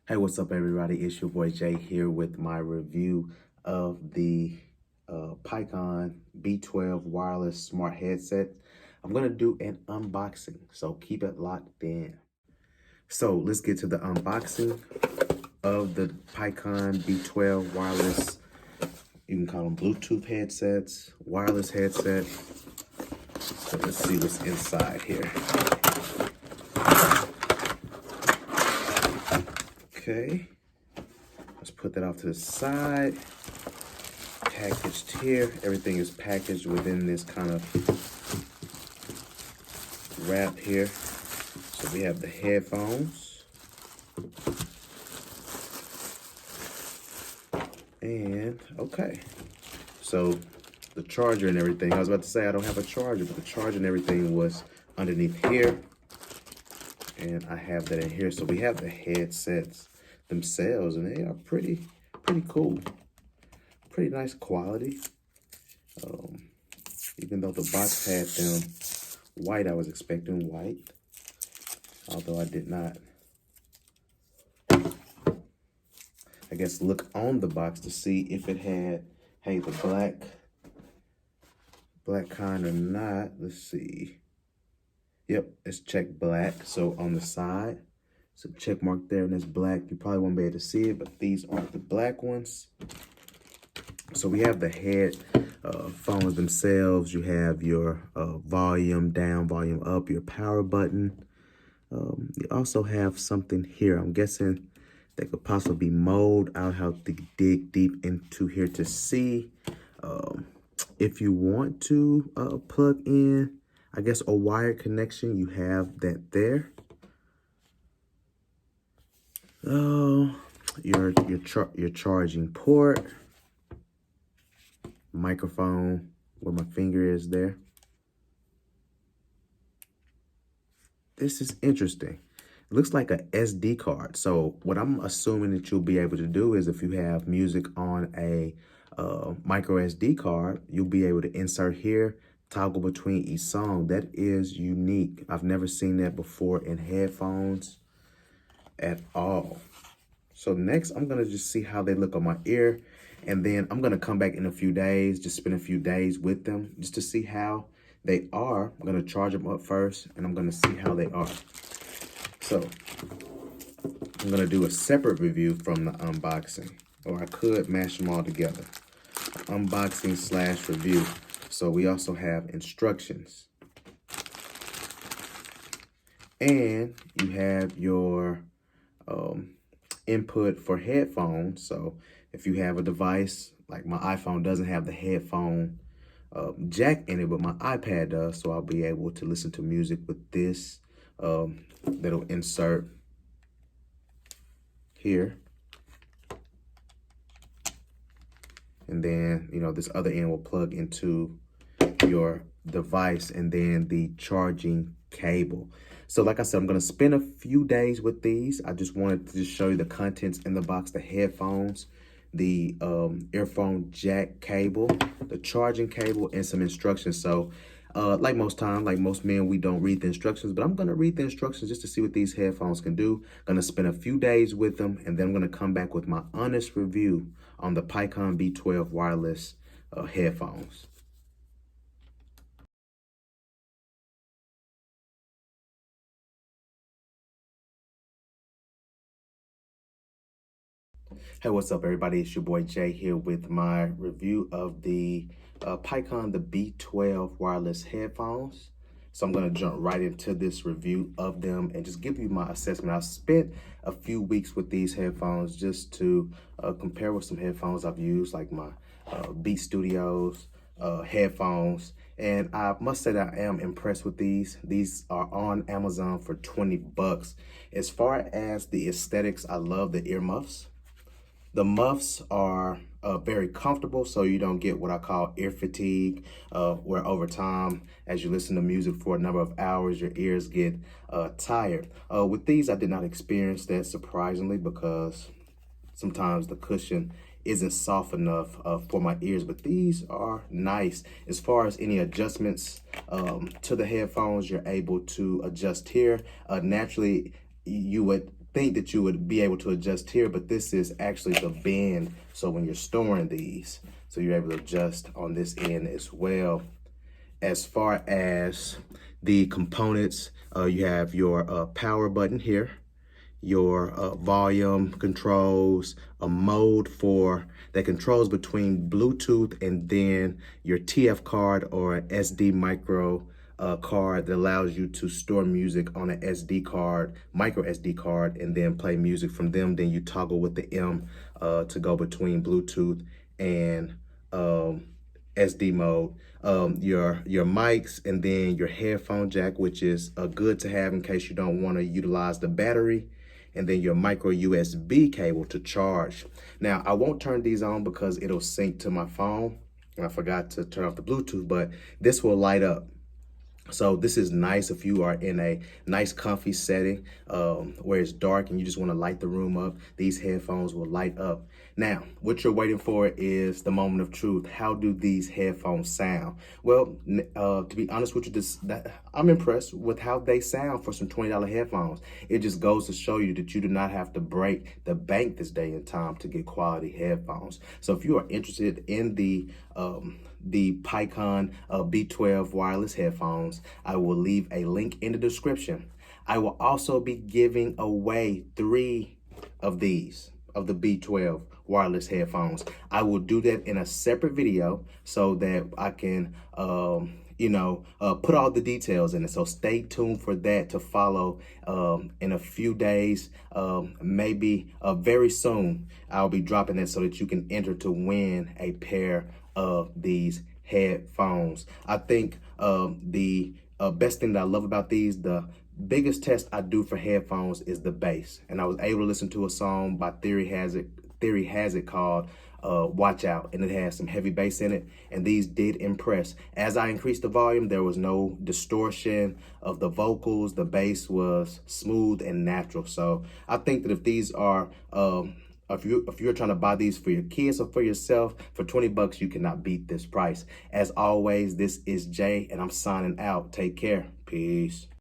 Hey, what's up, everybody? It's your boy Jay here with my review of the Picun B12 wireless smart headset. I'm going to do an unboxing, so keep it locked in. So let's get to the unboxing of the Picun B12 wireless. You can call them Bluetooth headsets, wireless headset. So let's see what's inside here. Okay. Let's put that off to the side. Packaged here. Everything is packaged within this kind of wrap here. So we have the headphones. And okay. So the charger and everything. I was about to say I don't have a charger, but the charger and everything was underneath here. And I have that in here. So we have the headsets themselves, and they are pretty cool. Pretty nice quality. Even though the box had them white, I was expecting white. Although I did not, I guess, look on the box to see if it had, hey, the black kind or not. Let's see. Yep, it's checked black. So on the side, it's a check mark there, and it's black. You probably won't be able to see it, but these are the black ones. So we have the headphones themselves. You have your volume down, volume up, your power button. You also have something here. I'm guessing that could possibly be mode. I'll have to dig deep into here to see. If you want to plug in, I guess, a wired connection, you have that there. Your charging port, microphone where my finger is there. This is interesting. It looks like a SD card. So what I'm assuming that you'll be able to do is if you have music on a micro SD card, you'll be able to insert here, toggle between each song. That is unique. I've never seen that before in headphones at all. So next, I'm gonna just see how they look on my ear. And then I'm gonna come back in a few days, just spend a few days with them just to see how they are. I'm gonna charge them up first, and I'm gonna see how they are. So I'm gonna do a separate review from the unboxing, or I could mash them all together. Unboxing / review. So we also have instructions. And you have your input for headphones. So if you have a device, like my iPhone doesn't have the headphone jack in it, but my iPad does, so I'll be able to listen to music with this. That'll insert here. And then, you know, this other end will plug into your device, and then the charging cable. So like I said, I'm going to spend a few days with these. I just wanted to just show you the contents in the box: the headphones, the earphone jack cable, the charging cable, and some instructions. So like most times, like most men, we don't read the instructions, but I'm going to read the instructions just to see what these headphones can do. Going to spend a few days with them, and then I'm going to come back with my honest review on the Picun B12 wireless headphones. Hey, what's up, everybody? It's your boy Jay here with my review of the Picun the B12 wireless headphones. So I'm going to jump right into this review of them and just give you my assessment. I've spent a few weeks with these headphones just to compare with some headphones I've used, like my Beat Studios headphones. And I must say that I am impressed with these. These are on Amazon for 20 bucks. As far as the aesthetics, I love the earmuffs. The muffs are very comfortable, so you don't get what I call ear fatigue, where over time, as you listen to music for a number of hours, your ears get tired. With these, I did not experience that, surprisingly, because sometimes the cushion isn't soft enough for my ears, but these are nice. As far as any adjustments to the headphones, you're able to adjust here. Naturally, you would think that you would be able to adjust here, but this is actually the bend. So when you're storing these, so you're able to adjust on this end as well. As far as the components, you have your power button here, your volume controls, a mode for that controls between Bluetooth, and then your TF card or SD micro card that allows you to store music on an SD card, micro SD card, and then play music from them. Then you toggle with the M to go between Bluetooth and SD mode. Your mics, and then your headphone jack, which is good to have in case you don't want to utilize the battery, and then your micro USB cable to charge. Now, I won't turn these on because it'll sync to my phone, and I forgot to turn off the Bluetooth, but this will light up. So this is nice if you are in a nice comfy setting where it's dark and you just want to light the room up. These headphones will light up. Now, what you're waiting for is the moment of truth. How do these headphones sound? Well, to be honest with you, I'm impressed with how they sound for some $20 headphones. It just goes to show you that you do not have to break the bank this day and time to get quality headphones. So if you are interested in the Picun B12 wireless headphones, I will leave a link in the description. I will also be giving away 3 of these, of the B12 wireless headphones. I will do that in a separate video so that I can put all the details in it. So stay tuned for that to follow in a few days, maybe very soon. I'll be dropping that so that you can enter to win a pair of these headphones. I think the best thing that I love about these, the biggest test I do for headphones is the bass. And I was able to listen to a song by Theory Has It called Watch Out, and it has some heavy bass in it, and these did impress. As I increased the volume, there was no distortion of the vocals. The was smooth and natural. So I think that if these are if you're trying to buy these for your kids or for yourself for 20 bucks, you cannot beat this price. As always, this is Jay, and I'm signing out. Take care. Peace.